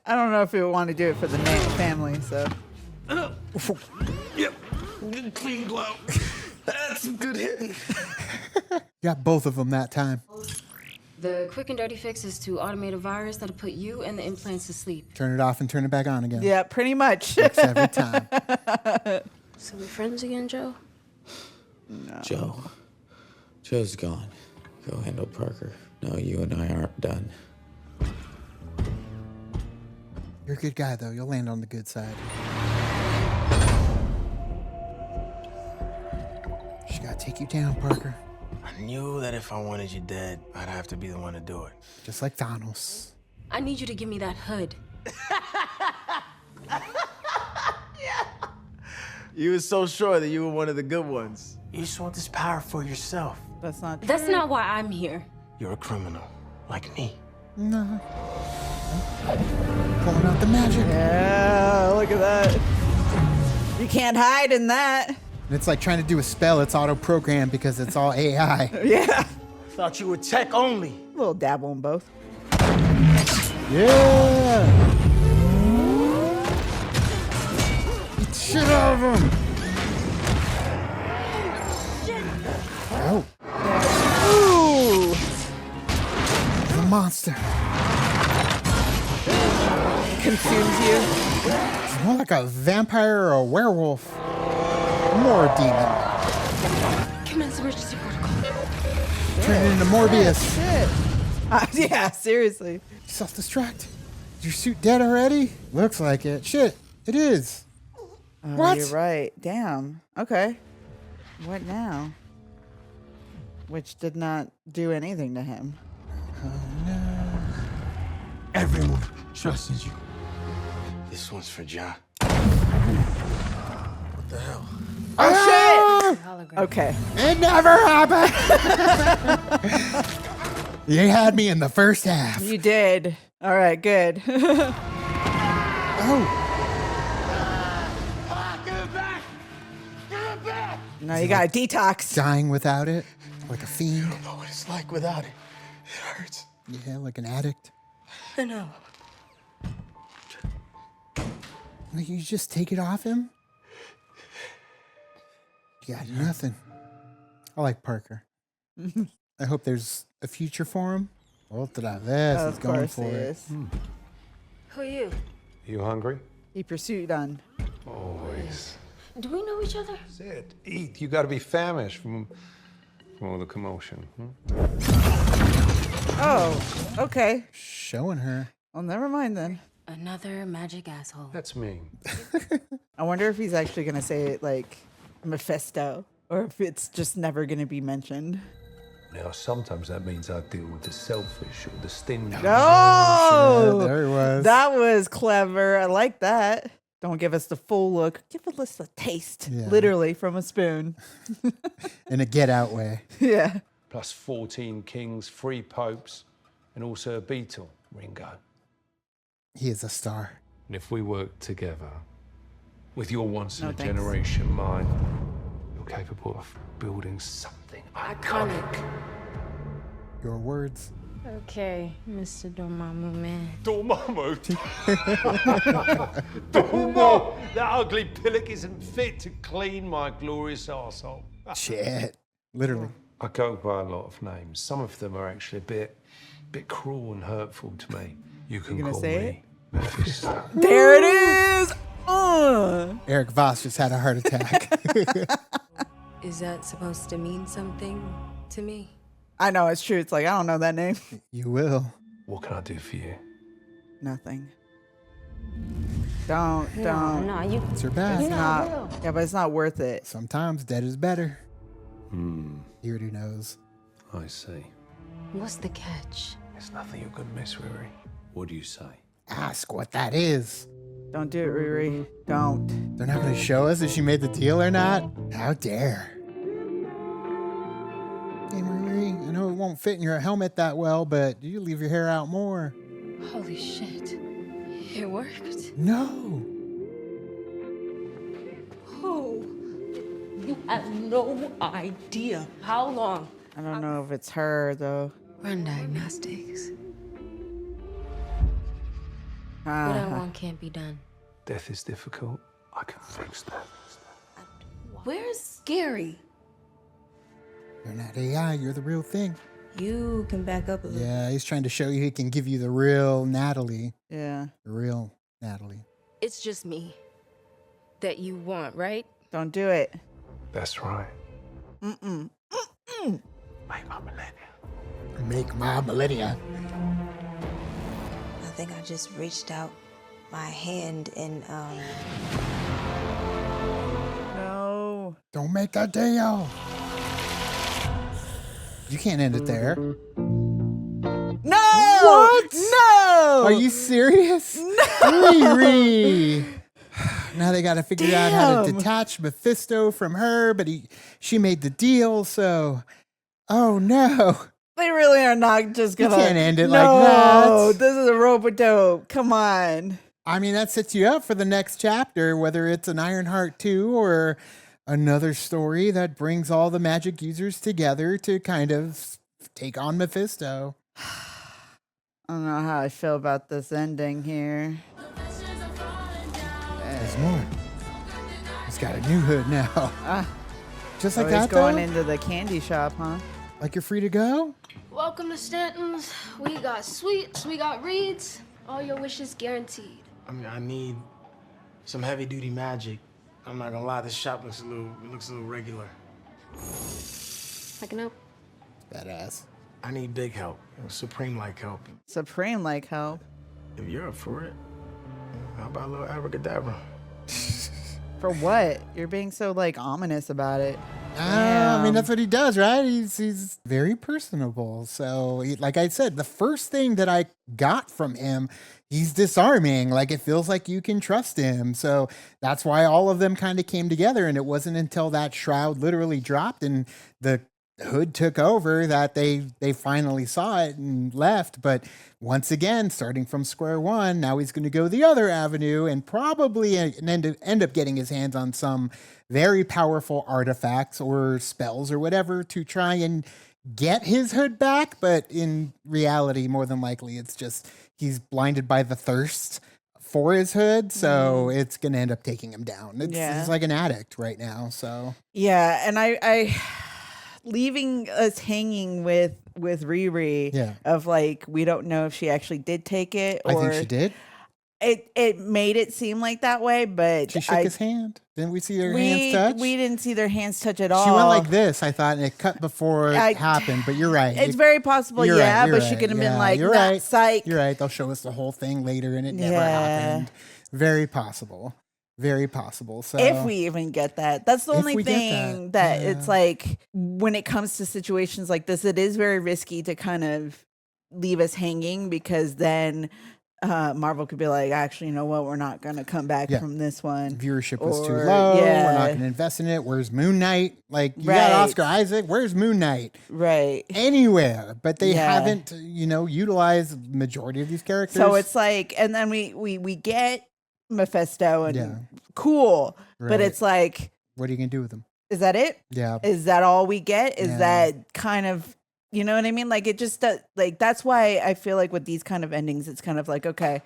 I don't know if we want to do it for the family, so. Yep. Clean glove. That's some good hitting. Got both of them that time. The quick and dirty fix is to automate a virus that'll put you and the implants to sleep. Turn it off and turn it back on again. Yeah, pretty much. Works every time. So we're friends again, Joe? No. Joe's gone. Go handle Parker. No, you and I aren't done. You're a good guy, though. You'll land on the good side. She gotta take you down, Parker. I knew that if I wanted you dead, I'd have to be the one to do it. Just like Thanos. I need you to give me that hood. You were so sure that you were one of the good ones. You just want this power for yourself. That's not true. That's not why I'm here. You're a criminal, like me. No. Pulling out the magic. Yeah, look at that. You can't hide in that. It's like trying to do a spell. It's auto-programmed because it's all AI. Yeah. Thought you were tech only. A little dabble in both. Yeah. Beat the shit out of him. Oh. Ooh. The monster. Consumes you. It's more like a vampire or a werewolf. More demon. Commence emergency protocol. Turn it into Morbius. Shit. Yeah, seriously. Self-destruct. Is your suit dead already? Looks like it. Shit, it is. What? You're right. Damn. Okay. What now? Which did not do anything to him. Everyone trusted you. This one's for John. What the hell? Oh, shit! Okay. It never happened. You had me in the first half. You did. All right, good. Oh. Give it back! Give it back! No, you got a detox. Dying without it, like a fiend. I don't know what it's like without it. It hurts. Yeah, like an addict. I know. Like you just take it off him? You got nothing. I like Parker. I hope there's a future for him. Otra vez is going for it. Who are you? You hungry? He pursued on. Always. Do we know each other? That's it. Eat. You got to be famished from all the commotion. Oh, okay. Showing her. Well, never mind then. Another magic asshole. That's me. I wonder if he's actually going to say it like Mephisto or if it's just never going to be mentioned. Now, sometimes that means I deal with the selfish or the stingy. Oh, there he was. That was clever. I like that. Don't give us the full look. Give us a taste, Yeah. literally from a spoon. In a get out way. Yeah. Plus 14 kings, 3 popes, and also a beetle, Ringo. He is a star. And if we work together, with your once in No, a thanks. generation mind, you're capable of building something iconic. Your words. Okay, Mr. Dormammu man. Dormammu? Dormammu! That ugly pillock isn't fit to clean my glorious arsehole. Shit. Literally. I go by a lot of names. Some of them are actually a bit cruel and hurtful to me. You can gonna call say me Mephisto. There it is. Eric Voss just had a heart attack. Is that supposed to mean something to me? I know it's true. It's like I don't know that name. You will. What can I do for you? Nothing. Don't. No, you. It's her bad. It's not. Yeah, but it's not worth it. Sometimes dead is better. Hmm. He already knows. I see. What's the catch? There's nothing you could miss, Riri. What do you say? Ask what that is. Don't do it, Riri. Don't. They're not going to show us if she made the deal or not? How dare. Hey, Riri, I know it won't fit in your helmet that well, but you leave your hair out more. Holy shit. It worked. No. Oh. You have no idea how long. I don't know if it's her though. Run diagnostics. What I want can't be done. Death is difficult. I can fix that. Where's Gary? You're not AI, you're the real thing. You can back up a little. Yeah, he's trying to show you he can give you the real Natalie. Yeah. The real Natalie. It's just me that you want, right? Don't do it. That's right. Mm-mm. Make my millennia. Make my millennia. I think I just reached out my hand and No. Don't make that deal. You can't end it there. No. What? No. Are you serious? No. Riri. Now they got to figure out how to detach Mephisto from her, but she made the deal, so oh no. They really are not just gonna. You can't end it like that. No, this is a rope-a-dope. Come on. I mean, that sets you up for the next chapter, whether it's an Ironheart 2 or another story that brings all the magic users together to kind of take on Mephisto. I don't know how I feel about this ending here. There's more. He's got a new hood now. Just like He's that, going though? into the candy shop, huh? Like you're free to go? Welcome to Stanton's. We got sweets, we got reeds. All your wishes guaranteed. I mean, I need some heavy-duty magic. I'm not gonna lie, this shop looks a little regular. I can help. Badass. I need big help, supreme-like help. Supreme-like help? If you're up for it, how about a little abracadabra? For what? You're being so, like, ominous about it. I mean, that's what he does, right? He's very personable. So, like I said, the first thing that I got from him, he's disarming. Like, it feels like you can trust him. So that's why all of them kind of came together. And it wasn't until that shroud literally dropped and the hood took over that they finally saw it and left. But once again, starting from square one, now he's going to go the other avenue and probably end up getting his hands on some very powerful artifacts or spells or whatever to try and get his hood back. But in reality, more than likely, it's just he's blinded by the thirst for his hood. So it's going to end up taking him down. It's like an addict right now. So yeah. And I leaving us hanging with Riri of like, we don't know if she actually did take it or I think she did. It made it seem like that way, but she shook his hand. Didn't we see their hands touch? We didn't see their hands touch at all. She went like this, I thought, and it cut before it happened. But you're right. It's very possible, you're right, but she could have been like, you're nah, right. psych. You're right. They'll show us the whole thing later, and it never happened. Very possible. Very possible. So if we even get that, that's the only thing that it's like when it comes to situations like this, it is very risky to kind of leave us hanging because then Marvel could be like, actually, you know what? We're not going to come back from this one. Viewership was too low. We're not going to invest in it. Where's Moon Knight? Like, you got Oscar Isaac. Where's Moon Knight? Right. Anywhere. But they haven't, utilized the majority of these characters. So it's like, and then we get Mephisto and cool. But it's like, what are you going to do with them? Is that it? Yeah. Is that all we get? Is that kind of, you know what I mean? Like, it just does, like, that's why I feel like with these kind of endings, it's kind of like, okay,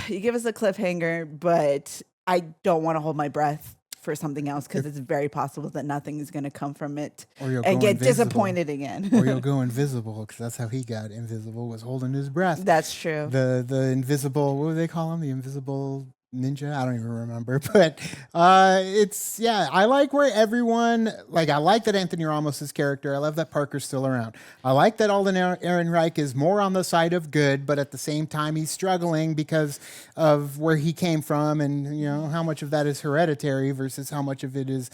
you give us a cliffhanger, but I don't want to hold my breath for something else because it's very possible that nothing is going to come from it and get disappointed again. Or you'll go invisible because that's how he got invisible, was holding his breath. That's true. The invisible, what do they call him? The invisible ninja? I don't even remember. But I like where everyone, like, I like that Anthony Ramos' character. I love that Parker's still around. I like that Alden Ehrenreich is more on the side of good, but at the same time he's struggling because of where he came from and, how much of that is hereditary versus how much of it is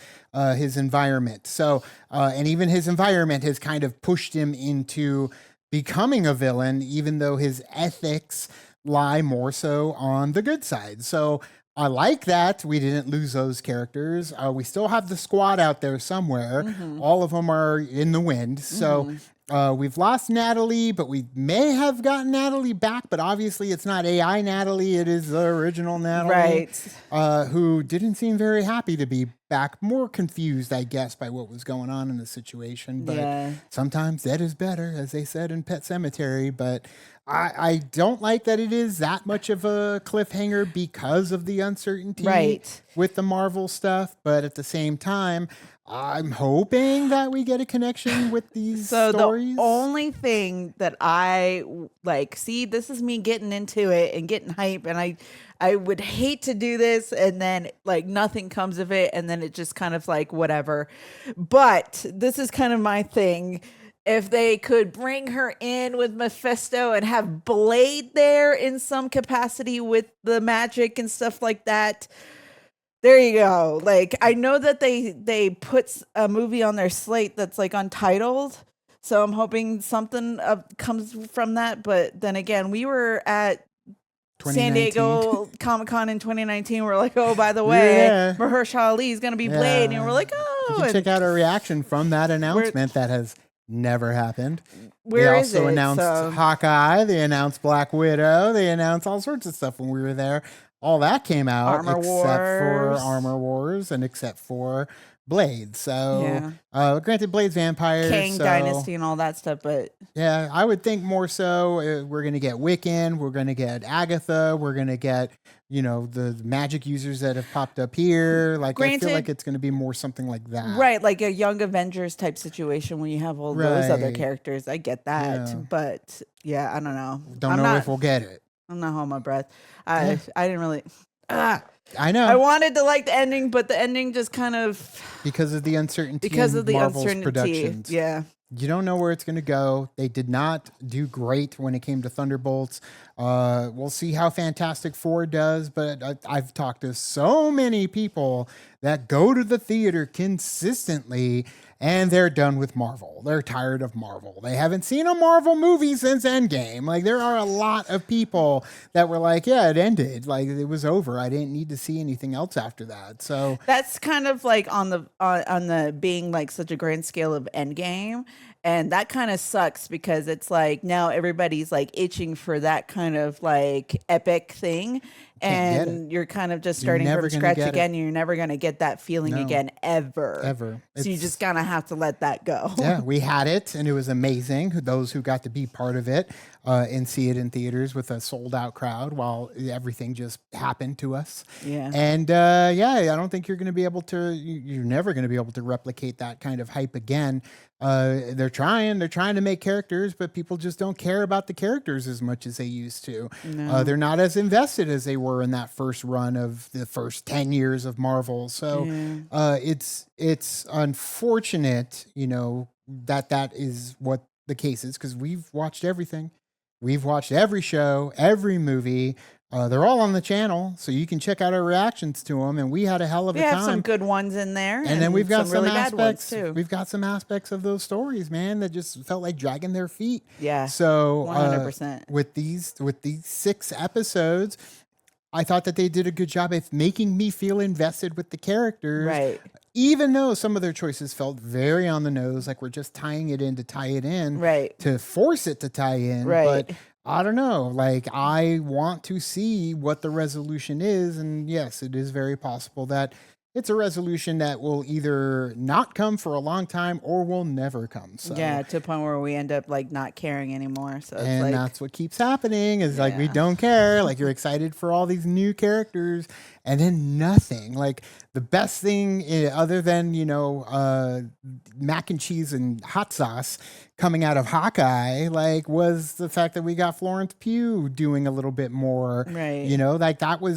his environment. So, and even his environment has kind of pushed him into becoming a villain, even though his ethics lie more so on the good side. So I like that we didn't lose those characters. We still have the squad out there somewhere. Mm-hmm. All of them are in the wind. So we've lost Natalie, but we may have gotten Natalie back. But obviously it's not AI Natalie. It is the original Natalie. Right. Who didn't seem very happy to be back. More confused, I guess, by what was going on in the situation. But sometimes that is better, as they said in Pet Sematary. But I don't like that it is that much of a cliffhanger because of the uncertainty with the Marvel stuff. But at the same time, I'm hoping that we get a connection with these stories. The only thing that I like, see, this is me getting into it and getting hype. And I would hate to do this and then like nothing comes of it. And then it just kind of like whatever. But this is kind of my thing. If they could bring her in with Mephisto and have Blade there in some capacity with the magic and stuff like that, there you go. Like, I know that they put a movie on their slate that's like untitled, so I'm hoping something comes from that. But then again, we were at San 2019. Diego Comic-Con in 2019. We're like, oh, by the We were way, there. Mahershala Ali is going to be Blade. And we're like, oh. You can and check out our reaction from that announcement that has never happened. Where they is also it? announced So- Hawkeye. They announced Black Widow. They announced all sorts of stuff when we were there. All that came out Armor except Wars. for Armor Wars and except for Blade. So, Yeah. granted, Blade's vampires. Kang so, Dynasty and all that stuff, but yeah, I would think more so. We're going to get Wiccan. We're going to get Agatha. We're going to get, the magic users that have popped up here. Like, I Granted- feel like it's going to be more something like that. right, like a Young Avengers type situation when you have all those other Right. characters. I get that, Yeah. but yeah, I don't know. Don't I'm know not, if we'll get it. I'm not holding my breath. I didn't really. I know. I wanted to like the ending, but the ending just kind of Because of the uncertainty because in of the Marvel's uncertainty. productions. Yeah. You don't know where it's going to go. They did not do great when it came to Thunderbolts. We'll see how Fantastic Four does, but I've talked to so many people that go to the theater consistently and they're done with Marvel. They're tired of Marvel. They haven't seen a Marvel movie since Endgame. Like, there are a lot of people that were like, yeah, it ended. Like, it was over. I didn't need to see anything else after that. So That's kind of like on the being like such a grand scale of Endgame. And that kind of sucks because it's like now everybody's like itching for that kind of like epic thing. Can't get And you're kind of just You're starting never from gonna scratch get it. again. You're never going to get that feeling No. again, ever. Ever. So you It's- just kind of have to let that go. yeah, we had it, and it was amazing. Those who got to be part of it and see it in theaters with a sold out crowd while everything just happened to us. Yeah. And I don't think you're going to be able to. You're never going to be able to replicate that kind of hype again. They're trying to make characters, but people just don't care about the characters as much as they used to. No. They're not as invested as they were in that first run of the first 10 years of Marvel. So it's unfortunate, that is what the case is, because we've watched everything. We've watched every show, every movie. They're all on the channel, so you can check out our reactions to them. And we had a hell of We a have time. some good ones in there. And then we've got some really bad ones aspects. too. We've got some aspects of those stories, man, that just felt like dragging their feet. Yeah. So 100%. With these 6 episodes, I thought that they did a good job of making me feel invested with the characters. Right. Even though some of their choices felt very on the nose, like we're just tying it in to tie it in. Right. To force it to tie in. Right. But I don't know. Like, I want to see what the resolution is. And yes, it is very possible that it's a resolution that will either not come for a long time or will never come. So, Yeah, to a point where we end up like not caring anymore. So it's and like that's what keeps happening is like, we Yeah. don't care. Like, you're excited for all these new characters and then nothing. Like, the best thing other than, mac and cheese and hot sauce coming out of Hawkeye, like, was the fact that we got Florence Pugh doing a little bit more. Right.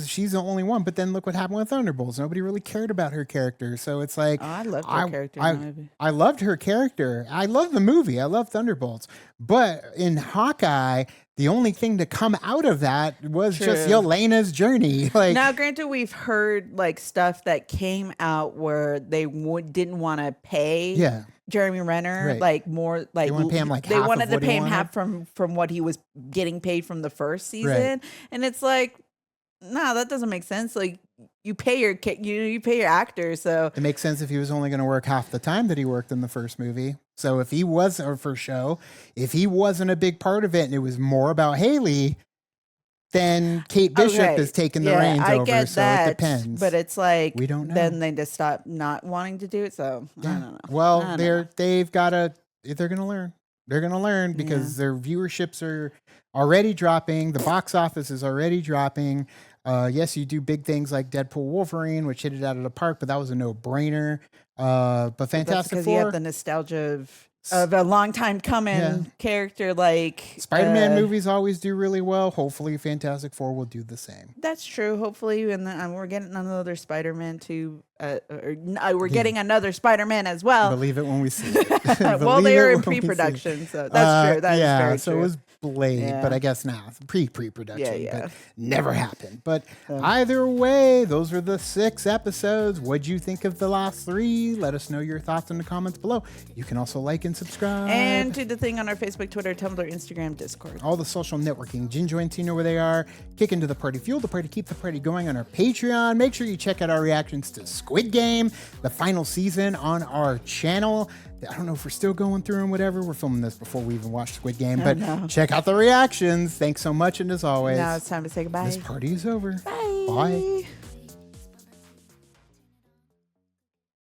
She's the only one. But then look what happened with Thunderbolts. Nobody really cared about her character. So it's like, I loved her character in the movie. I loved her character. I love the movie. I love Thunderbolts. But in Hawkeye, the only thing to come out of that was just True. Yelena's journey. Like, now, granted, we've heard like stuff that came out where they didn't want to pay Jeremy Renner Right. like more like They wanna pay him, like, they half of wanted to what he pay him wanted? half from what he was getting paid from the first season, and it's like, no, that doesn't make sense. Like, you pay your you pay your actors, so it makes sense if he was only going to work half the time that he worked in the first movie. So if he was, or first show, if he wasn't a big part of it and it was more about Haley, then Kate Bishop Okay. is taking the Yeah, reins I over. get So that, it depends. but it's like We don't know. Then they just stop not wanting to do it. So I don't know. Well, I don't know. they've got to. They're going to learn. They're going to learn because their viewerships are already dropping. The box office is already dropping. Yes, you do big things like Deadpool Wolverine, which hit it out of the park, but that was a no-brainer. But That's Fantastic because Four, you have the nostalgia of a long time coming character like Spider-Man movies always do really well. Hopefully, Fantastic Four will do the same. That's true. Hopefully, and then we're getting another Spider-Man too. We're getting another Spider-Man as well. Believe it when we see it. Well, Believe they it are in when we see it. pre-production, so that's true. That is very so true. it was Blade, but I guess now pre-production, Yeah. but never happened. But either way, those were the 6 episodes. What'd you think of the last 3? Let us know your thoughts in the comments below. You can also like and subscribe. And do the thing on our Facebook, Twitter, Tumblr, Instagram, Discord. All the social networking. Ginger and Tina where they are. Kick into the party. Fuel the party. Keep the party going on our Patreon. Make sure you check out our reactions to Squid Game, the final season, on our channel. I don't know if we're still going through and whatever. We're filming this before we even watch Squid Game, but check out the reactions. Thanks so much, and as always, Now it's time to say goodbye. This party is over. Bye. Bye.